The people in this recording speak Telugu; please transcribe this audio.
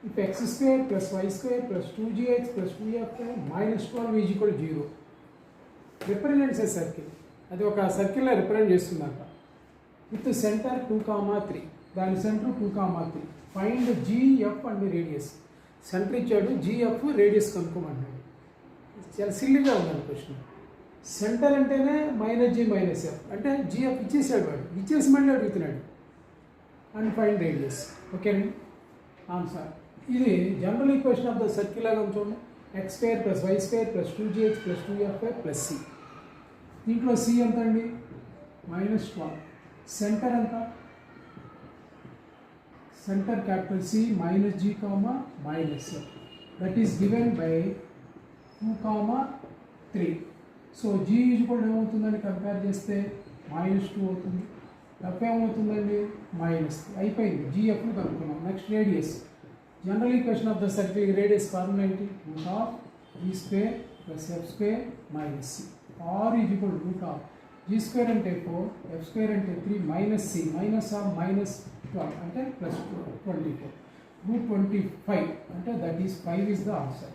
if x square plus y square plus 2gx plus 2f minus 12 is equal to 0 represents a circle. అది ఒక సర్కిల్లో రిప్రజెంట్ చేస్తుందంట విత్ సెంటర్ 2,3 దాని center 2,3 find g f and radius center ఇచ్చాడు జిఎఫ్ రేడియస్ కనుక్కోమన్నాడు చాలా సిల్లీగా ఉందండి క్వశ్చన్ సెంటర్ అంటేనే మైనస్ జీ మైనస్ ఎఫ్ అంటే జిఎఫ్ ఇచ్చేసాడు వాడు ఇచ్చేసి మళ్ళీ అడుగుతున్నాడు అండ్ ఫైండ్ రేడియస్ ఓకేనండి ఆన్సర్ ఇది general equation of the circle లాగా చూడండి x square plus y square plus 2gx plus 2f ప్లస్ సి దీంట్లో సి ఎంత అండి మైనస్ 12 సెంటర్ ఎంత center capital c minus g comma minus f that is given by 2,3 so g is కూడా ఏమవుతుందని కంపేర్ చేస్తే -2 అవుతుంది ఎఫ్ ఏమవుతుందండి మైనస్ అయిపోయింది జిఎఫ్ని కనుక్కున్నాం next radius general equation of the circle radius formula ఏంటి root of G square plus F square minus C R is equal root of G square అంటే 4 ఎఫ్ స్క్వేర్ అంటే 3 మైనస్ సి మైనస్ ఆఫ్ -12 అంటే +24 రూట్ 25 అంటే that is 5 is the answer